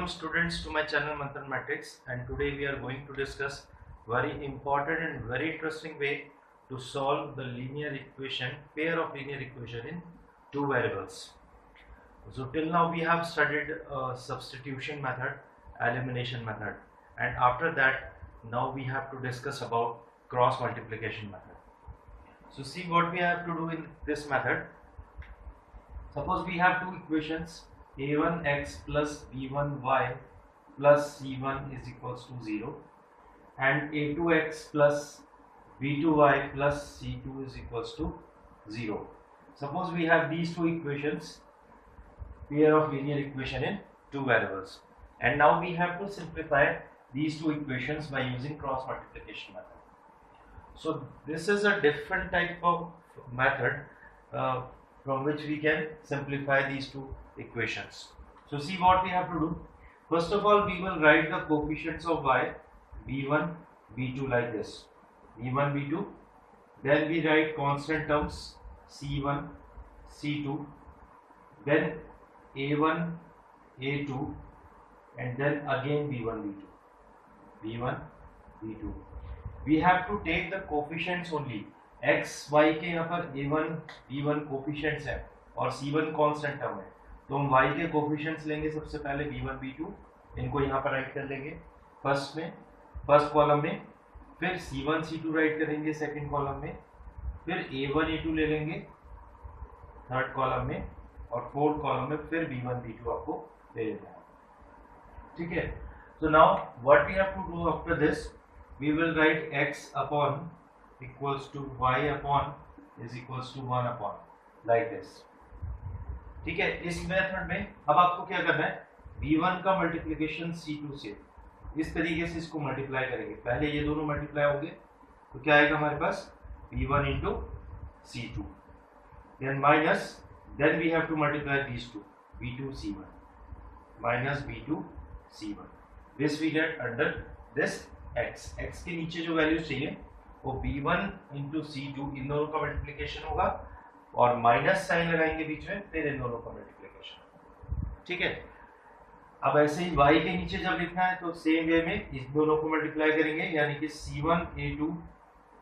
Welcome students to my channel Manthan Matrix, and today we are going to discuss very important and very interesting way to solve the pair of linear equation in two variables. So till now we have studied substitution method, elimination method, and after that now we have to discuss about cross multiplication method. So see what we have to do in this method. Suppose we have two equations, a1x plus b1y plus c1 is equals to 0 and a2x plus b2y plus c2 is equals to 0. Suppose we have these two equations, pair of linear equation in two variables, and now we have to simplify these two equations by using cross multiplication method. So this is a different type of method from which we can simplify these two equations. So see what we have to do. First of all, we will write the coefficients of y, b1, b2 like this, b1, b2. Then we write constant terms c1, c2, then a1, a2, and then again b1, b2, b1, b2. We have to take the coefficients only. x, y के यहाँ पर a1, b1 coefficients है और c1 constant term है, तो हम y के coefficients लेंगे सबसे पहले b1, b2, इनको यहाँ पर राइट कर लेंगे फर्स्ट कॉलम में, फिर c1, c2 राइट करेंगे सेकंड कॉलम में, फिर a1, a2 ले लेंगे थर्ड कॉलम में और फोर्थ कॉलम में फिर b1, b2 आपको ले लेना है. ठीक है. So now what we have to do after this, we will write x upon equals to y upon is equals to 1 upon like this. ठीक है. इस मेथड में अब आपको क्या करना है, b1 का मल्टीप्लिकेशन c2 से इस तरीके से इसको मल्टीप्लाई करेंगे. पहले ये दोनों मल्टीप्लाई होंगे तो क्या आएगा हमारे पास b1 into c2, then minus, then we have to multiply these two, b2 c1 minus b2 c1. This we get under this x. x के नीचे जो वैल्यूज चाहिए वो b1 into c2, इन दोनों का मल्टीप्लिकेशन होगा और माइनस साइन लगाएंगे बीच में, फिर इन दोनों का मल्टीप्लिकेशन. ठीक है. अब ऐसे ही y के नीचे जब लिखना है तो सेम वे में इस दोनों को मल्टीप्लाई करेंगे, यानी कि c1 a2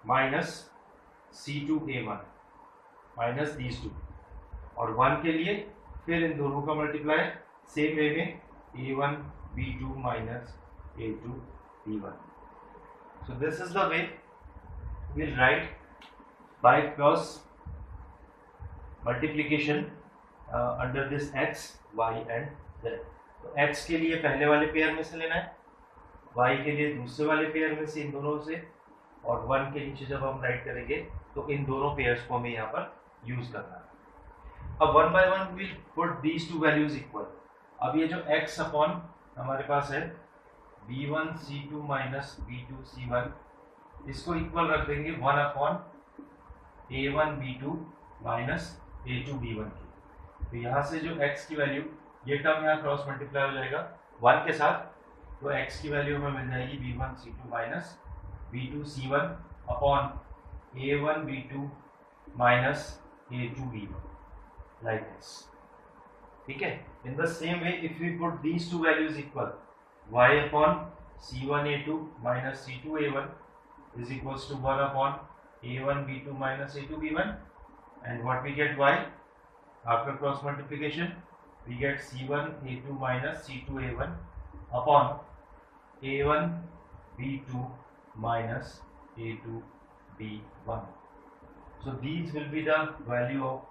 minus c2 a1 minus these two, और 1 के लिए फिर इन दोनों का मल्टीप्लाई सेम वे में a1 b2 minus a2 b1. So this is the way we'll write by cross multiplication under this x, y and z. तो x के लिए पहले वाले पेयर में से लेना है, y के लिए दूसरे वाले पेयर में से, इन दोनों से, और 1 के नीचे जब हम राइट करेंगे तो इन दोनों पेयर्स को हमें यहाँ पर यूज करना है. अब 1 by 1 we'll put these two values equal. अब ये जो x अपॉन हमारे पास है b1 c2 minus b2 c1, इसको इक्वल रख देंगे 1 upon a1 b2 minus a2 b1 की. तो यहाँ से जो x की वैल्यू, ये टर्म यहाँ क्रॉस मल्टीप्लाई हो जाएगा 1 के साथ, तो x की वैल्यू हमें मिल जाएगी b1 c2 minus b2 c1 upon a1 b2 minus a2 b1 like this. ठीक है. In the same way if we put these two values equal, y upon c1 a2 minus c2 a1 is equals to 1 upon a1 b2 minus a2 b1, and what we get y after cross multiplication, we get c1 a2 minus c2 a1 upon a1 b2 minus a2 b1. So these will be the value of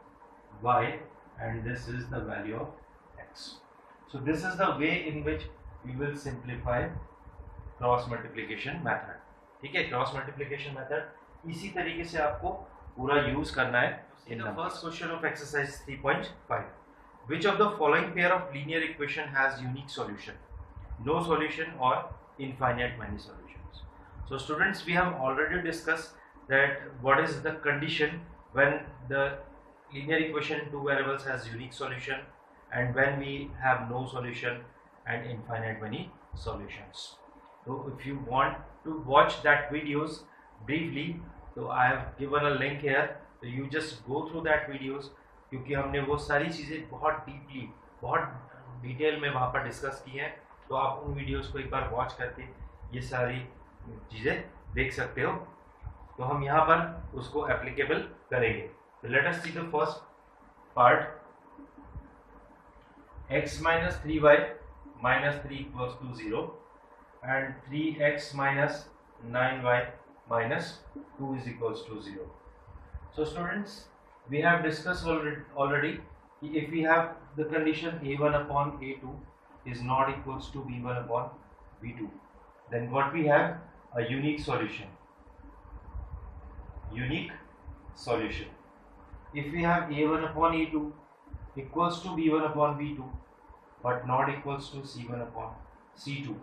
y and this is the value of x. So this is the way in which we will simplify cross multiplication method. ठीक है. Cross multiplication method इसी तरीके से आपको पूरा use करना है. In the first question of exercise 3.5, which of the following pair of linear equation has unique solution, no solution or infinite many solutions? So students, we have already discussed that what is the condition when the linear equation in two variables has unique solution and when we have no solution and infinite many solutions. So if you want to watch that videos briefly, so I have given a link here, so you just go through that videos, क्योंकि हमने वो सारी चीज़ें बहुत deeply, बहुत detail में वहाँ पर डिस्कस की है तो आप उन वीडियोस को एक बार वॉच करके ये सारी चीज़ें देख सकते हो। तो हम यहाँ पर उसको एप्लीकेबल करेंगे। तो let us see the first part, x minus 3y minus 3 equals to 0 and 3x minus 9y minus 2 is equals to 0. So students, we have discussed already if we have the condition a1 upon a2 is not equals to b1 upon b2, then what we have? A unique solution. Unique solution. If we have a1 upon a2 equals to b1 upon b2 but not equals to c1 upon c2,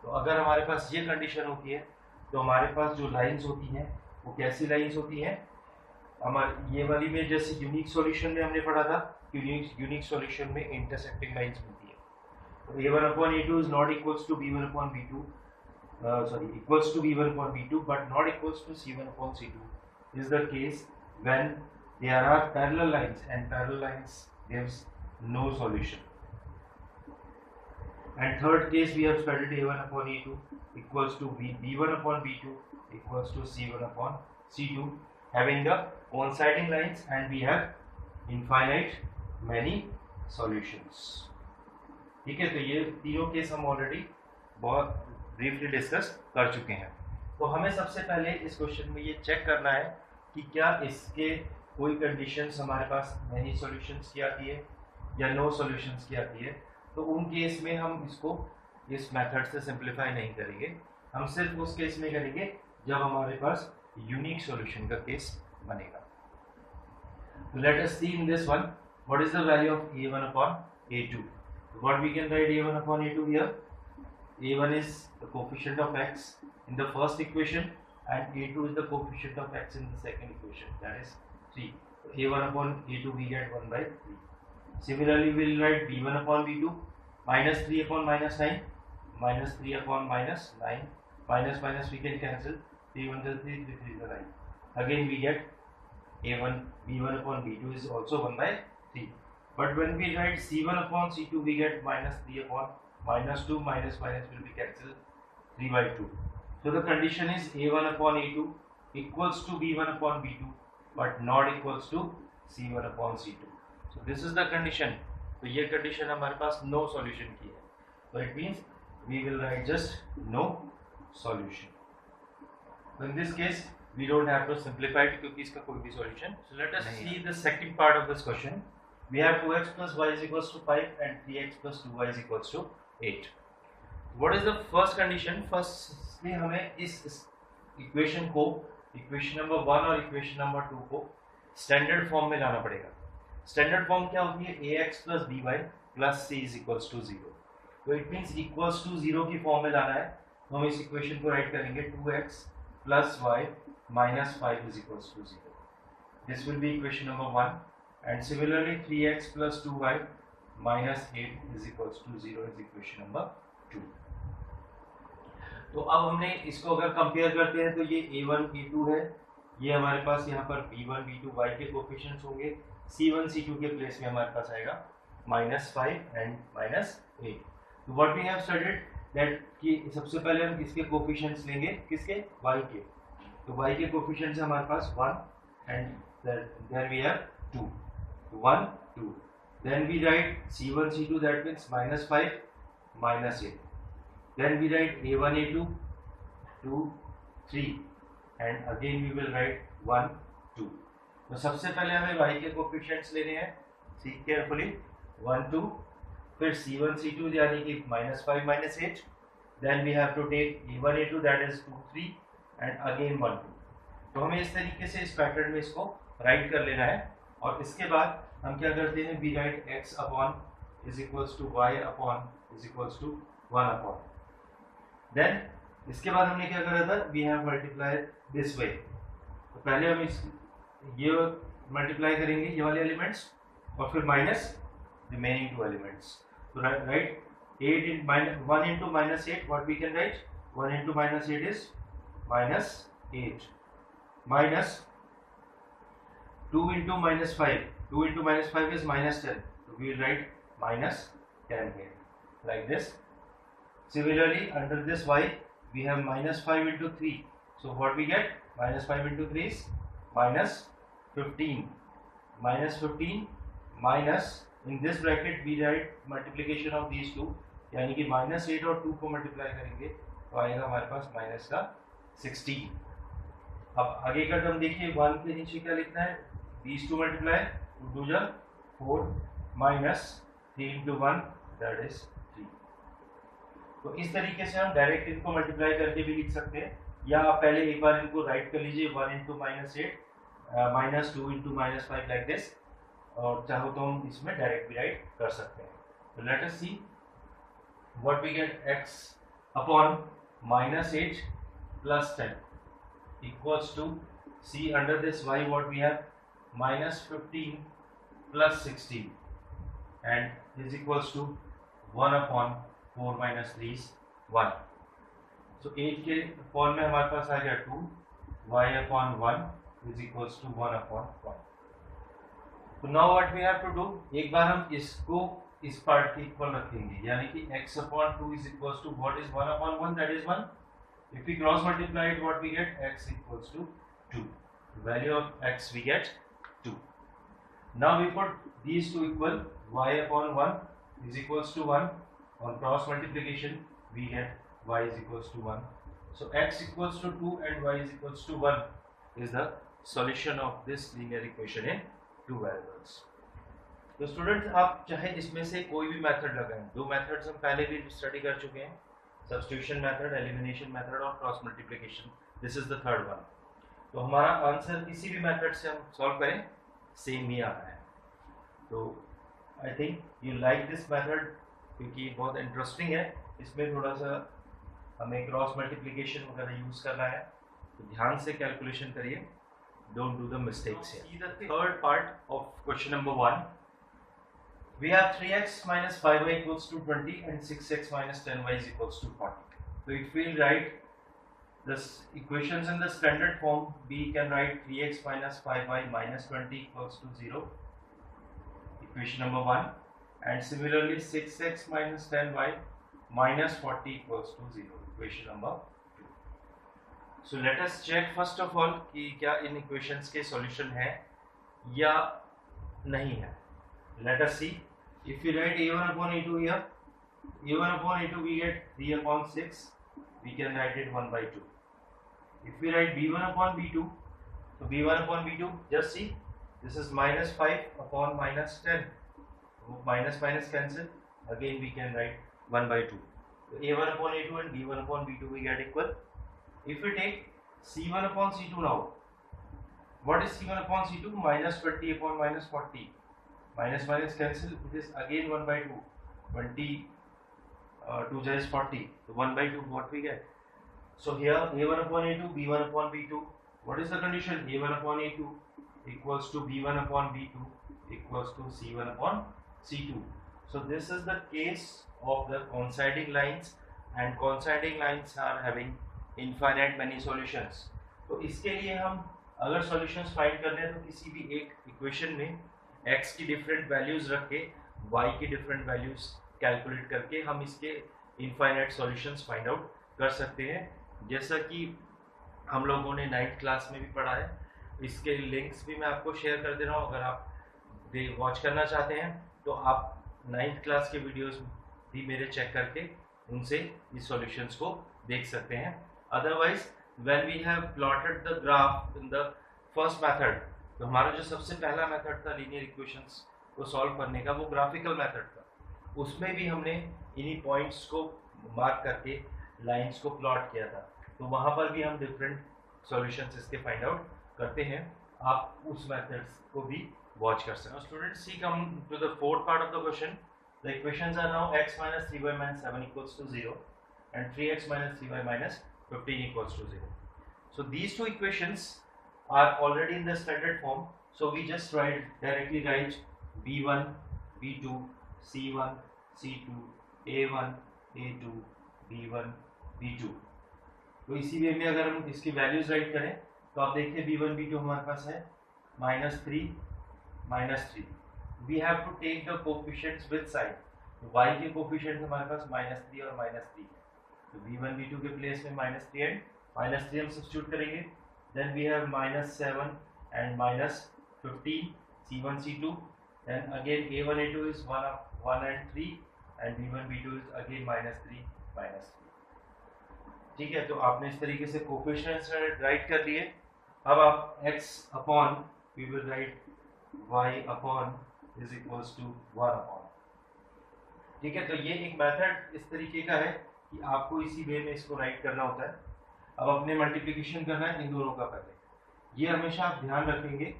तो अगर हमारे पास ये condition होती है तो हमारे पास जो lines होती हैं वो कैसी लाइंस होती हैं? हमारे ये वाली में जैसे यूनिक सॉल्यूशन में हमने पढ़ा था, यूनिक सॉल्यूशन में इंटरसेक्टिंग लाइंस मिलती है। तो a1 upon a2 is not equals to b1 upon b2, equals to b1 upon b2 but not equals to c1 upon c2 is the case when there are parallel lines, and parallel lines gives no solution. And third case we have studied a1 upon a2 equals to b1 upon b2 equals to c1 upon c2 having the coinciding lines, and we have infinite many solutions. ठीक है, तो ये तीनों case हम already बहुत briefly discuss कर चुके हैं। तो हमें सबसे पहले इस क्वेश्चन में ये चेक करना है कि क्या इसके कोई कंडीशंस हमारे पास मेनी सॉल्यूशंस की आती है या नो सॉल्यूशंस की आती है। तो उन केस में हम इसको इस मेथड से सिंप्लीफाई नहीं करेंगे, हम सिर्फ उस केस में करेंगे जब हमारे पास यूनिक सॉल्यूशन का केस बनेगा। Let us see in this one what is the value of a1 upon a2. What we can write a1 upon a2 here? a1 is the coefficient of x in the first equation and a2 is the coefficient of x in the second equation, that is 3. So a1 upon a2 we get 1 by 3. Similarly we will write b1 upon b2 minus 3 upon minus 9 minus 3 upon minus 9 minus minus we can cancel, 3 1 is 3, 3 3 is 9. Again we get a1 b1 upon b2 is also 1 by 3. But when we write c1 upon c2 we get minus 3 upon minus 2, minus minus will be cancelled, 3 by 2. So the condition is a1 upon a2 equals to b1 upon b2 but not equals to c1 upon c2. So this is the condition. तो ये condition हमारे पास no solution की है, so it means we will write just no solution. So in this case we don't have to simplify it क्योंकि इसका कोई भी solution. So let us see the second part of this question. We have 2x plus y is equals to 5 and 3x plus 2y is equals to 8. What is the first condition? First में हमें इस equation को, equation number 1 और equation number 2 को standard form में लाना पड़ेगा। Standard form क्या होती है? ax plus by plus c is equals to 0. तो इट मीन्स इक्वल्स टू 0 की फॉर्म में लाना है, तो हम इस इक्वेशन को राइट करेंगे 2x plus y minus 5 is equals to 0. This will be equation number 1. And similarly 3x plus 2y minus 8 is equals to 0 is equation number 2. तो अब हमने इसको अगर कंपेयर करते हैं तो ये a1 a2 है, ये हमारे पास यहाँ पर b1 b2 y के कोफिशिएंट्स होंगे, c1 c2 के प्लेस में हमारे पास आएगा -5 एंड -8. तो what we have studied that कि सबसे पहले हम इसके कोफिशिएंट्स लेंगे, किसके? y के। तो y के कोफिशिएंट्स हमारे पास 1 and then we have 2. 1 2, then we write c1 c2 that means -5 -8, then we write a1 a2 2 3 and again we will write 1 2. तो सबसे पहले हमें y के कोफिशिएंट्स लेने हैं, see carefully 1 2, फिर c1 c2 यानी कि -5 -8, then we have to take a1 a2 that is 2 3 and again 1 2. तो हमें इस तरीके से इस पैटर्न में इसको राइट कर लेना है, और इसके बाद हम क्या करते हैं? We write x upon is equals to y upon is equals to 1 upon, then इसके बाद हमने क्या करा था? We have multiplied this way. तो पहले हम इस ये मल्टीप्लाई करेंगे ये वाले एलिमेंट्स और फिर माइनस रिमेनिंग 2 एलिमेंट्स। तो right 8 in 1 into -8, what we can write? 1 into -8 is -8 minus 2 into -5. 2 into -5 is -10. So we will write -10 here, like this. Similarly, under this y, we have minus 5 into 3. So what we get? Minus 5 into 3 is minus 15. Minus 15 minus, in this bracket we write multiplication of these two, यानी कि minus 8 और 2 को multiply करेंगे तो आएगा हमारे पास minus का 16. अब आगे का टर्म देखिए, 1 के नीचे क्या लिखना है? these two multiply, 2 2 जा 4 minus 3 into 1 that is 3. तो इस तरीके से हम डायरेक्ट इनको मल्टीप्लाई करके भी लिख सकते हैं, या आप पहले एक बार इनको राइट कर लीजिए 1 into minus 8 minus 2 into minus 5 like this, और चाहो तो हम इसमें डायरेक्ट भी राइट कर सकते हैं. तो let us see what we get. x upon minus 8 plus 10 equals to, see under this y what we have, minus 15 plus 16 and is equals to 1 upon 4 minus 3 is 1. So 8 के form में हमारे पास आ गया 2, y upon 1 is equals to 1 upon 1. तो now what we have to do, एक बार हम इसको इस part के इक्वल रखेंगे, यानी कि x upon 2 is equals to what is 1 upon 1, that is 1. If we cross multiply it, what we get? X equals to 2. The value of x we get 2. Now we put these two equal, y upon 1 is equals to 1. On cross multiplication we get y is equals to 1. So x equals to 2 and y is equals to 1 is the solution of this linear equation in two variables. तो students, आप चाहे इसमें से कोई भी method लगाएं. दो methods हम पहले भी स्टडी कर चुके हैं, सब्स्टिट्यूशन मेथड, एलिमिनेशन मेथड और cross multiplication. This is the third one. तो हमारा आंसर किसी भी मेथड से हम सॉल्व करें सेम ही आ रहा है. तो I think you like this method क्योंकि बहुत इंटरेस्टिंग है. इसमें थोड़ा सा हमें क्रॉस मल्टीप्लिकेशन वगैरह यूज करना है, तो ध्यान से कैलकुलेशन करिए, don't do the mistakes here. See the third part of question number 1. We have 3x minus 5y equals to 20 and 6x minus 10y is equals to 40. So if we write this equations in the standard form, we can write 3x minus 5y minus 20 equals to 0, equation number 1, and similarly 6x minus 10y minus 40 equals to 0, equation number 2. So let us check first of all कि क्या इन equations के solution है या नहीं है. Let us see. If we write a1 upon a2 here, a1 upon a2 we get 3 upon 6, we can write it 1 by 2. If we write b1 upon b2, so b1 upon b2, just see, this is minus 5 upon minus 10, minus minus cancel, again we can write 1 by 2. So a1 upon a2 and b1 upon b2 we get equal. If we take c1 upon c2 now, what is c1 upon c2? Minus 20 upon minus 40. Minus minus cancel, it is again 1 by 2. 20 2 is 40. So 1 by 2, what we get? So here a1 upon a2, b1 upon b2. What is the condition? a1 upon a2 equals to b1 upon b2 equals to c1 upon c2. So this is the case of the coinciding lines, and coinciding lines are having infinite many solutions. तो इसके लिए हम अगर solutions find करने हैं तो किसी भी एक इक्वेशन में x की डिफरेंट वैल्यूज रख के y की डिफरेंट वैल्यूज कैलकुलेट करके हम इसके इनफाइनाइट सॉल्यूशंस फाइंड आउट कर सकते हैं, जैसा कि हम लोगों ने 9th क्लास में भी पढ़ा है. इसके लिंक्स भी मैं आपको शेयर कर दे रहा हूँ, अगर आप वॉच करना चाहते हैं तो आप 9th क्लास के वीडियोस भी मेरे चेक करके उनसे इस सॉल्यूशंस को देख सकते हैं. Otherwise when we have plotted the graph in the first method, तो हमारा जो सबसे पहला मेथड था लीनियर इक्वेशंस को सॉल्व करने का, वो ग्राफिकल मेथड था. उसमें भी हमने इन्हीं पॉइंट्स को मार्क करके लाइंस को प्लॉट किया था, तो वहाँ पर भी हम डिफरेंट सॉल्यूशंस इसके फाइंड आउट करते हैं. आप उस मेथड्स को भी वॉच कर सकते हैं. Students, see come to the fourth part of the question. The equations are now x minus 3y minus 7 equals to 0 and 3x minus 3y minus 15 equals to 0. So these two equations are already in the standard form, so we just directly write b1 b2 c1 c2 a1 a2 b1 b2. तो इसी वे में अगर हम इसकी values right करें तो आप देखते हैं b1 b2 हमारे पास है -3 -3. We have to take the coefficients with sign. y के कोफिशिएंट्स हमारे पास -3 और -3 है, तो v1 v2 के प्लेस में -3 एंड -3 हम सब्स्टिट्यूट करेंगे. Then we have -7 and -15 c1 c2. then again a1 a2 is 1 and 3 and v1 v2 is again -3 -3. ठीक है, तो आपने इस तरीके से कोफिशिएंट्स राइट कर दिए. अब आप x upon we will write y upon is equals to 1 upon. ठीक है, तो ये एक मेथड इस तरीके का है कि आपको इसी वे में इसको राइट करना होता है. अब अपने मल्टीप्लिकेशन करना है इन दोनों का पहले. ये हमेशा आप ध्यान रखेंगे,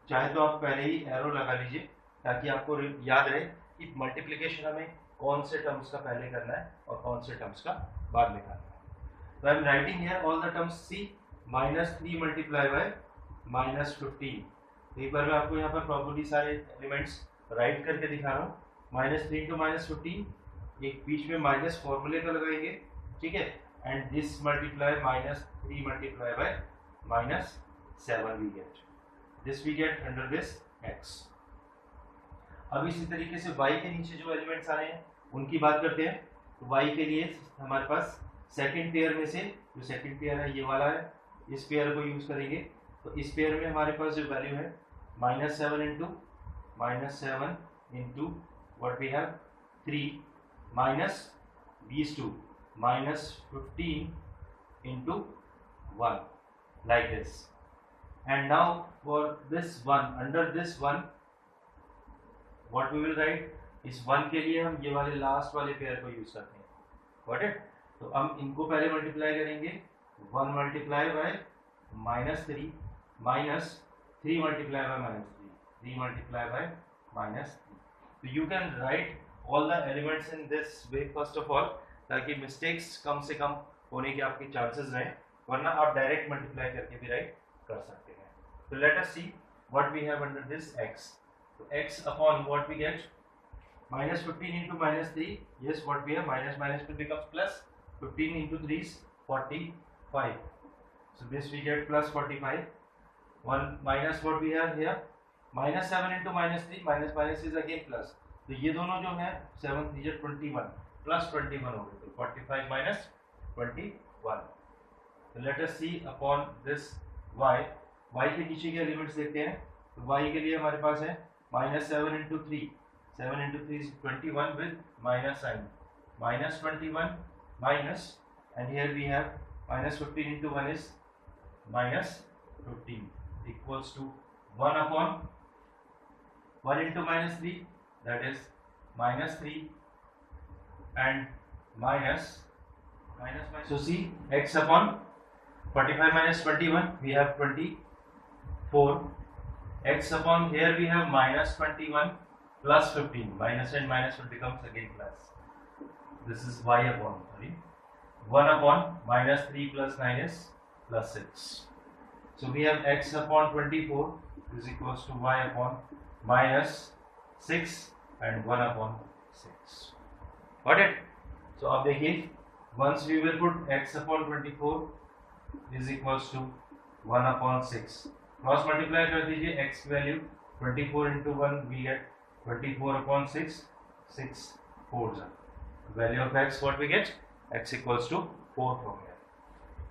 चाहे तो आप पहले ही एरो लगा लीजिए ताकि आपको याद रहे कि मल्टीप्लिकेशन हमें कौन से टर्म्स का पहले करना है और कौन से टर्म्स का बाद में करना है. तो I am writing here all the terms. See -3 multiply by -15. एक बार मैं आपको यहाँ पर प्रॉपर्ली सारे एलिमेंट्स राइट करके दिखा रहा हूँ. -3 to -15, एक बीच में माइनस फॉर्मूले का लगाएंगे. ठीक है, and this multiply -3 multiply by -7 we get this, we get under this x. अब इसी तरीके से y के नीचे जो एलिमेंट्स आ रहे हैं उनकी बात करते हैं. तो y के लिए हमारे पास सेकंड पेयर में से जो सेकंड पेयर है ये वाला है, इस पेयर को यूज करेंगे. तो इस पेयर में हमारे पास जो वैल्यू है -7 into what we have 3 minus these two -15 into 1 like this. And now for this one, under this one what we will write, इस 1 के लिए हम ये वाले लास्ट वाले पेयर को यूज करते हैं. Got it? तो हम इनको पहले मल्टीप्लाई करेंगे. 1 multiply by -3 minus 3 multiply bye -3 3 multiply bye -3. So you can write all the elements in this way first of all, ताकि मिस्टेक्स कम से कम होने के आपके चांसेस रहें, वरना आप डायरेक्ट मल्टीप्लाई करके भी राइट कर सकते हैं. तो let us see what we have under this x. तो x upon what we get -15 into -3. yes, what we have minus will becomes plus. 15 into 3 is 45. so this we get plus 45. 1 minus what we have here -7 into -3 minus is again plus. तो ये दोनों जो है 7 3 is 21 plus 21 हो गए. तो 45 minus 21. तो let us see upon this y. y के नीचे के एलिमेंट्स देखते हैं. तो y के लिए हमारे पास है -7 into 3. 7 into 3 is 21 with minus sign. -21 minus, and here we have -15 into 1 is -15 equals to 1 upon 1 into -3, that is -3 and minus. So see, x upon 45 minus 21 we have 24. x upon here we have -21 plus 15. Minus and minus will becomes again plus. This is y upon 1 upon -3 plus 9 is plus 6. So we have x upon 24 is equals to y upon -6 and 1 upon 6. Got it? So अब देखिए, once we will put x upon 24 is equals to 1 upon 6. Cross multiply कर दीजिए x value 24 into 1 we get 24 upon 6. 6 4s are. Value of x what we get? X equals to 4 from here.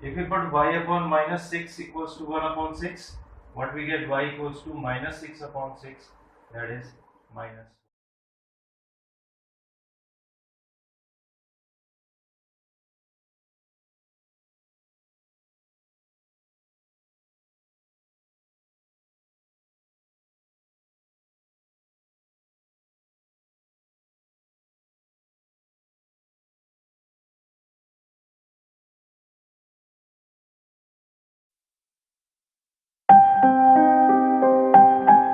If we put y upon -6 equals to 1 upon 6, what we get? Y equals to -6 upon 6, that is minus